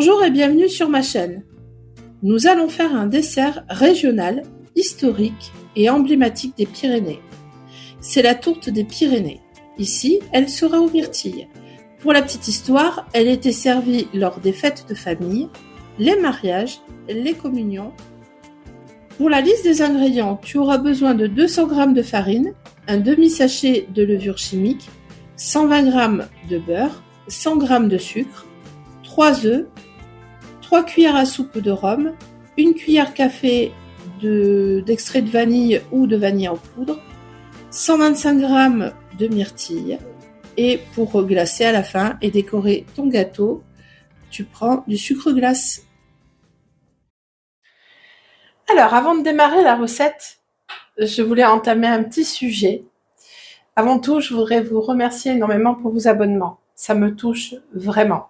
Bonjour et bienvenue sur ma chaîne. Nous allons faire un dessert régional, historique et emblématique des Pyrénées. C'est la tourte des Pyrénées. Ici, elle sera aux myrtilles. Pour la petite histoire, elle était servie lors des fêtes de famille, les mariages, les communions. Pour la liste des ingrédients, tu auras besoin de 200 g de farine, un demi-sachet de levure chimique, 120 g de beurre, 100 g de sucre, 3 œufs, 3 cuillères à soupe de rhum, 1 cuillère café d'extrait de vanille ou de vanille en poudre, 125 g de myrtilles. Et pour glacer à la fin et décorer ton gâteau, tu prends du sucre glace. Alors, avant de démarrer la recette, je voulais entamer un petit sujet. Avant tout, je voudrais vous remercier énormément pour vos abonnements. Ça me touche vraiment,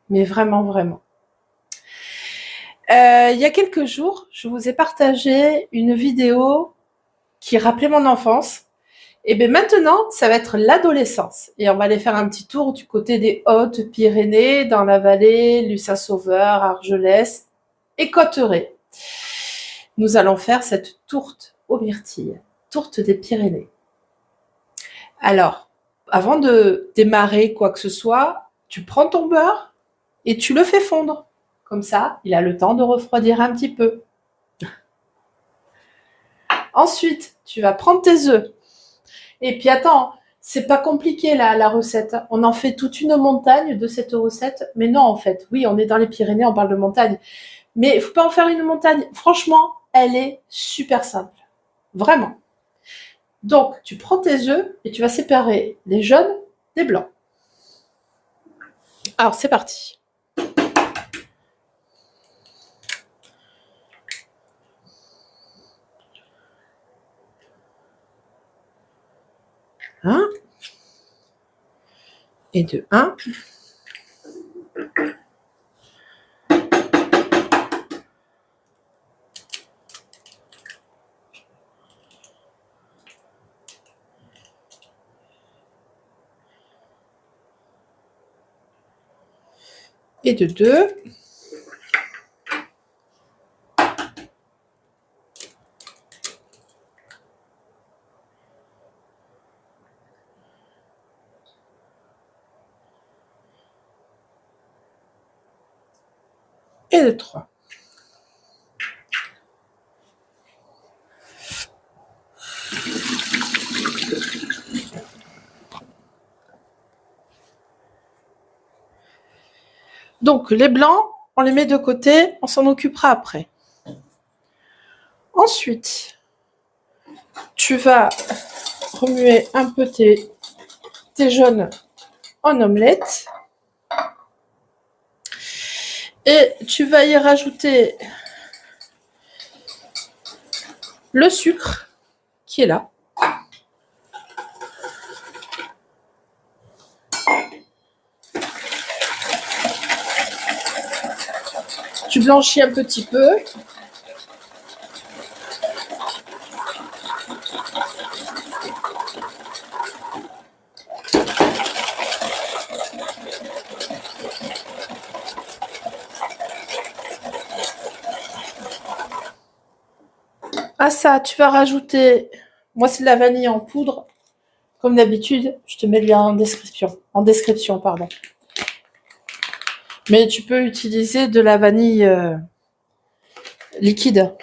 mais vraiment, vraiment. Il y a quelques jours, je vous ai partagé une vidéo qui rappelait mon enfance. Et bien maintenant, ça va être l'adolescence. Et on va aller faire un petit tour du côté des Hautes-Pyrénées, dans la vallée, Luçon-Sauveur, Argelès et Cotteret. Nous allons faire cette tourte aux myrtilles, tourte des Pyrénées. Alors, avant de démarrer quoi que ce soit, tu prends ton beurre et tu le fais fondre. Comme ça, il a le temps de refroidir un petit peu. Ensuite, tu vas prendre tes œufs. Et puis attends, c'est pas compliqué la recette. On en fait toute une montagne de cette recette. Mais non, en fait, oui, on est dans les Pyrénées, on parle de montagne. Mais il faut pas en faire une montagne. Franchement, elle est super simple. Vraiment. Donc, tu prends tes œufs et tu vas séparer les jaunes des blancs. Alors, c'est parti. Un et de 1. Et de 2. Et de 3. Donc, les blancs, on les met de côté, on s'en occupera après. Ensuite, tu vas remuer un peu tes jaunes en omelette. Et tu vas y rajouter le sucre qui est là. Tu blanchis un petit peu. À ça, tu vas rajouter, moi c'est de la vanille en poudre. Comme d'habitude, je te mets le lien en description, pardon. Mais tu peux utiliser de la vanille liquide,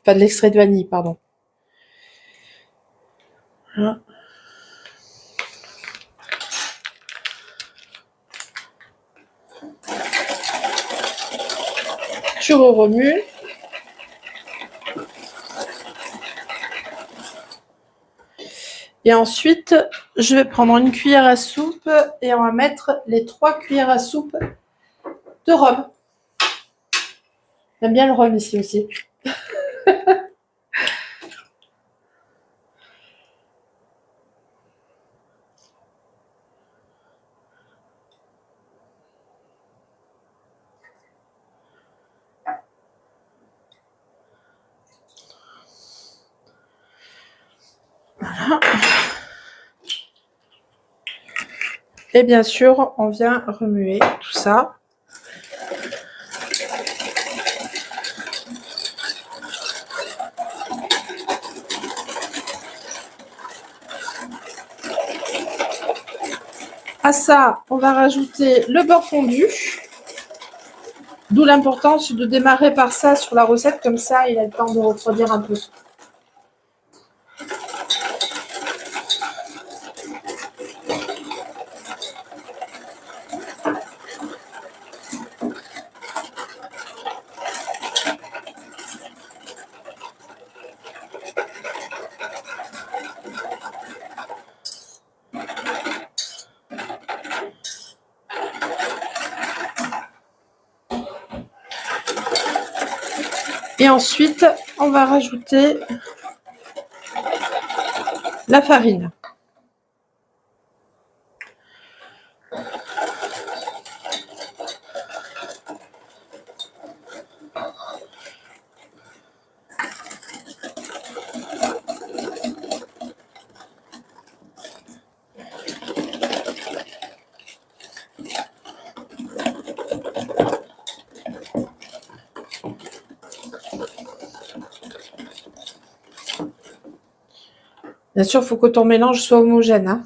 pas de l'extrait de vanille, pardon. Voilà. Tu remues. Et ensuite, je vais prendre une cuillère à soupe et on va mettre les 3 cuillères à soupe de rhum. J'aime bien le rhum ici aussi. Voilà. Et bien sûr, on vient remuer tout ça. À ça, on va rajouter le beurre fondu. D'où l'importance de démarrer par ça sur la recette, comme ça il a le temps de refroidir un peu. Et ensuite, on va rajouter la farine. Bien sûr, il faut que ton mélange soit homogène, hein.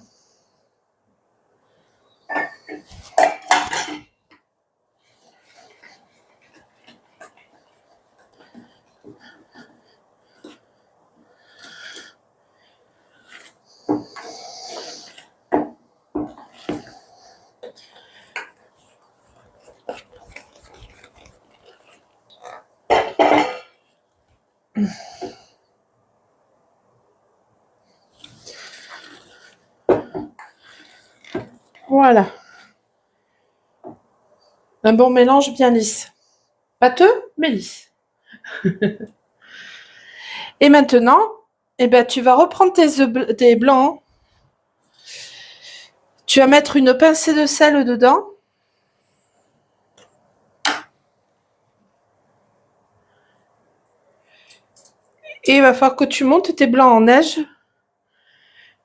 Voilà. Un bon mélange bien lisse. Pâteux, mais lisse. Et maintenant, eh ben, tu vas reprendre tes blancs. Tu vas mettre une pincée de sel dedans. Et il va falloir que tu montes tes blancs en neige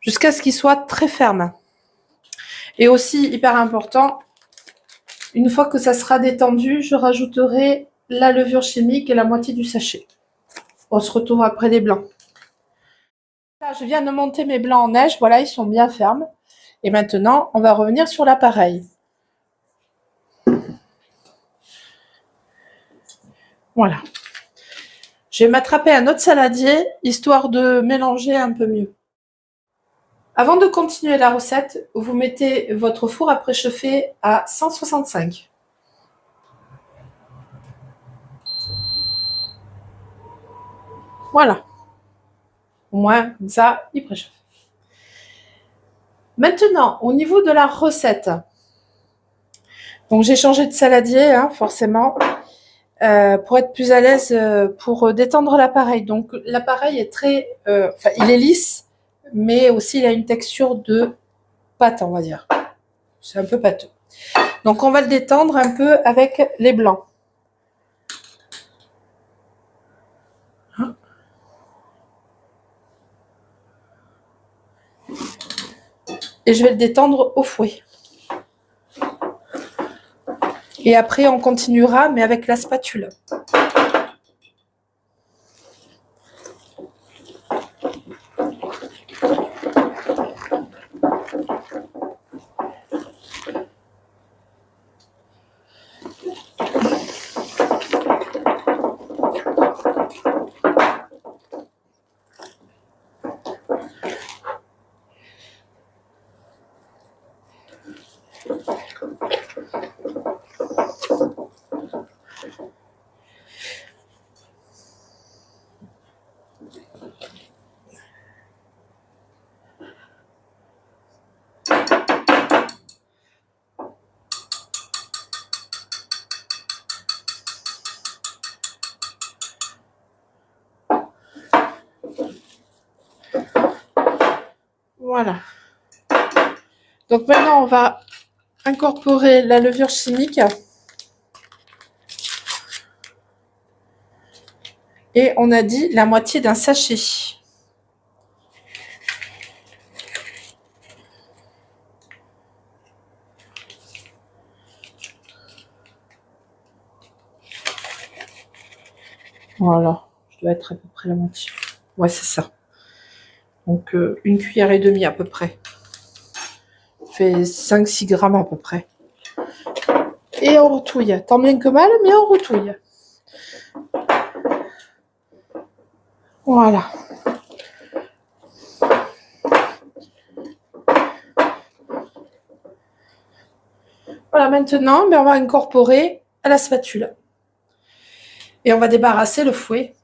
jusqu'à ce qu'ils soient très fermes. Et aussi, hyper important, une fois que ça sera détendu, je rajouterai la levure chimique et la moitié du sachet. On se retrouve après les blancs. Là, je viens de monter mes blancs en neige. Voilà, ils sont bien fermes. Et maintenant, on va revenir sur l'appareil. Voilà. Je vais m'attraper un autre saladier, histoire de mélanger un peu mieux. Avant de continuer la recette, vous mettez votre four à préchauffer à 165. Voilà. Au moins, comme ça, il préchauffe. Maintenant, au niveau de la recette, donc j'ai changé de saladier, hein, forcément, pour être plus à l'aise, pour détendre l'appareil. Donc l'appareil est très, il est lisse, mais aussi il a une texture de pâte, on va dire. C'est un peu pâteux. Donc on va le détendre un peu avec les blancs. Et je vais le détendre au fouet. Et après, on continuera, mais avec la spatule. Voilà. Donc maintenant, on va incorporer la levure chimique. Et on a dit la moitié d'un sachet. Voilà, je dois être à peu près la moitié. Ouais, c'est ça. Donc, une cuillère et demie à peu près. fait 5-6 grammes à peu près. Et on retouille, tant bien que mal, mais on retouille. Voilà. Voilà, maintenant, on va incorporer à la spatule. Et on va débarrasser le fouet.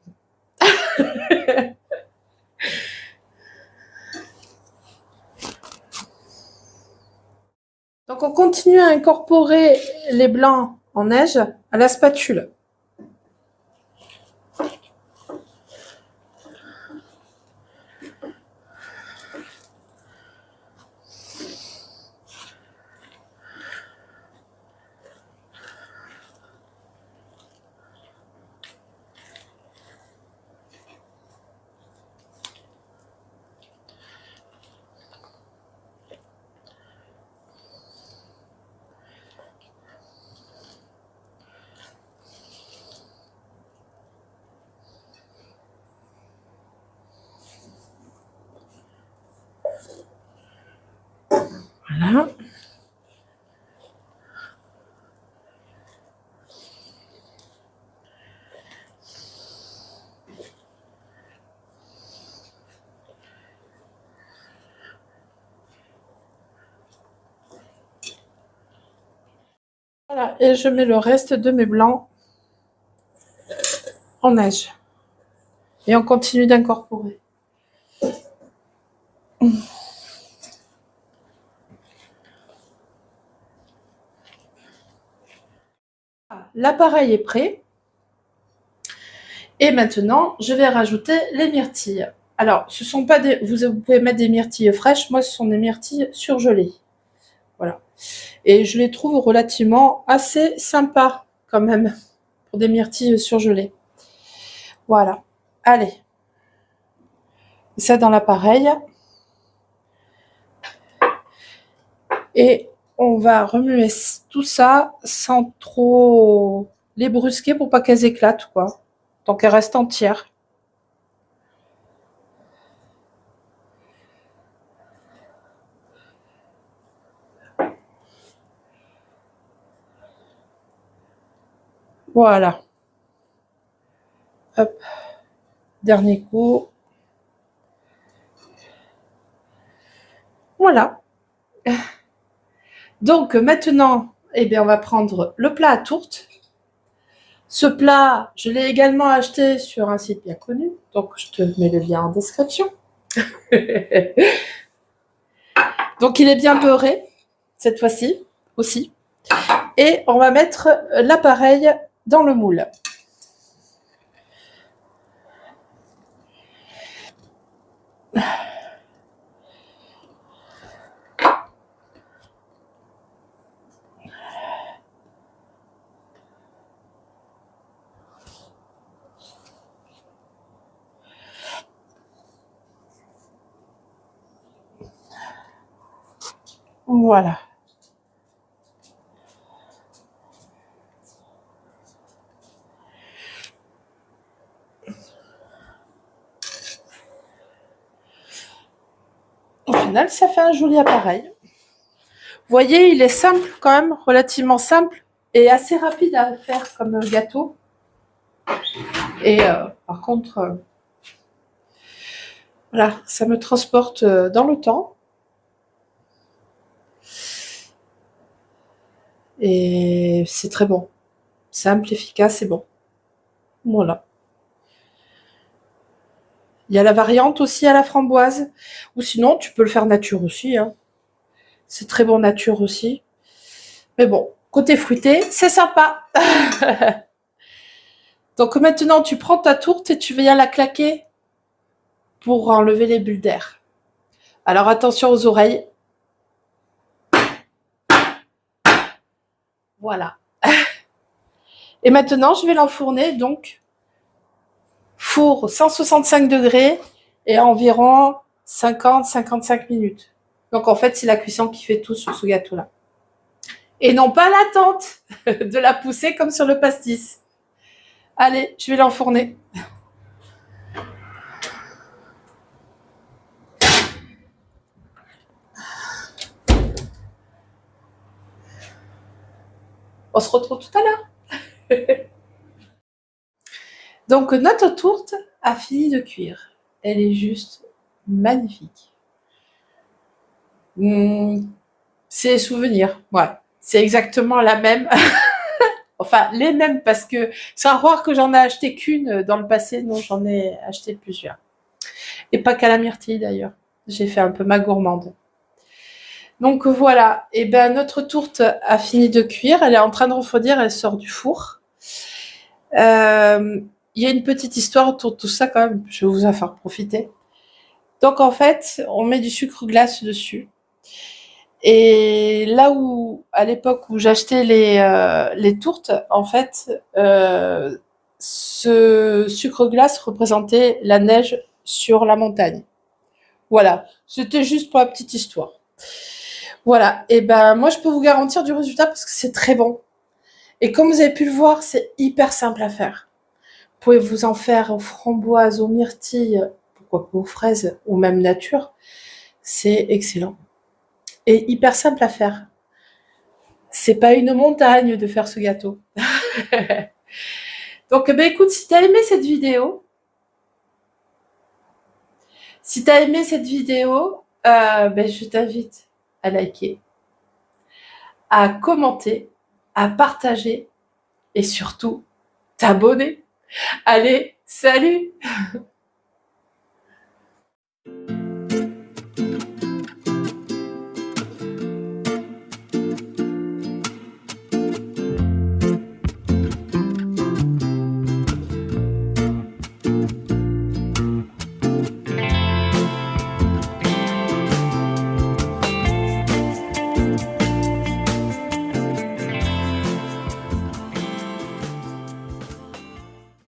Donc, on continue à incorporer les blancs en neige à la spatule. Voilà. Voilà, et je mets le reste de mes blancs en neige. Et on continue d'incorporer. L'appareil est prêt. Et maintenant, je vais rajouter les myrtilles. Alors, ce sont pas des, vous pouvez mettre des myrtilles fraîches. Moi, ce sont des myrtilles surgelées. Voilà. Et je les trouve relativement assez sympas quand même pour des myrtilles surgelées. Voilà. Allez. Ça dans l'appareil. Et on va remuer tout ça sans trop les brusquer pour pas qu'elles éclatent, quoi. Tant qu'elles restent entières. Voilà. Hop. Dernier coup. Voilà. Donc maintenant, eh bien, on va prendre le plat à tourte. Ce plat, je l'ai également acheté sur un site bien connu. Donc je te mets le lien en description. Donc il est bien beurré, cette fois-ci aussi. Et on va mettre l'appareil dans le moule. Voilà. Au final, ça fait un joli appareil. Vous voyez, il est simple quand même, relativement simple et assez rapide à faire comme gâteau. Et par contre, voilà, ça me transporte dans le temps. Et c'est très bon. Simple, efficace et bon. Voilà. Il y a la variante aussi à la framboise. Ou sinon, tu peux le faire nature aussi. Hein. C'est très bon nature aussi. Mais bon, côté fruité, c'est sympa. Donc maintenant, tu prends ta tourte et tu viens la claquer pour enlever les bulles d'air. Alors attention aux oreilles. Voilà. Et maintenant, je vais l'enfourner, donc four 165 degrés et à environ 50-55 minutes. Donc en fait, c'est la cuisson qui fait tout sur ce gâteau-là. Et non pas l'attente de la pousser comme sur le pastis. Allez, je vais l'enfourner. On se retrouve tout à l'heure. Donc notre tourte a fini de cuire. Elle est juste magnifique. C'est les souvenirs, ouais. C'est exactement la même. Enfin, les mêmes, parce que c'est rare que j'en ai acheté qu'une dans le passé. Non, j'en ai acheté plusieurs. Et pas qu'à la myrtille d'ailleurs. J'ai fait un peu ma gourmande. Donc voilà, et ben notre tourte a fini de cuire, elle est en train de refroidir, elle sort du four. Il y a une petite histoire autour de tout ça quand même, je vais vous en faire profiter. Donc en fait, on met du sucre glace dessus. Et là où, à l'époque où j'achetais les tourtes, en fait, ce sucre glace représentait la neige sur la montagne. Voilà, c'était juste pour la petite histoire. Voilà, et ben moi je peux vous garantir du résultat parce que c'est très bon. Et comme vous avez pu le voir, c'est hyper simple à faire. Vous pouvez vous en faire aux framboises, aux myrtilles, pourquoi pas aux fraises, ou même nature. C'est excellent. Et hyper simple à faire. C'est pas une montagne de faire ce gâteau. Donc ben écoute, si t'as aimé cette vidéo, ben, je t'invite à liker, à commenter, à partager et surtout t'abonner. Allez, salut!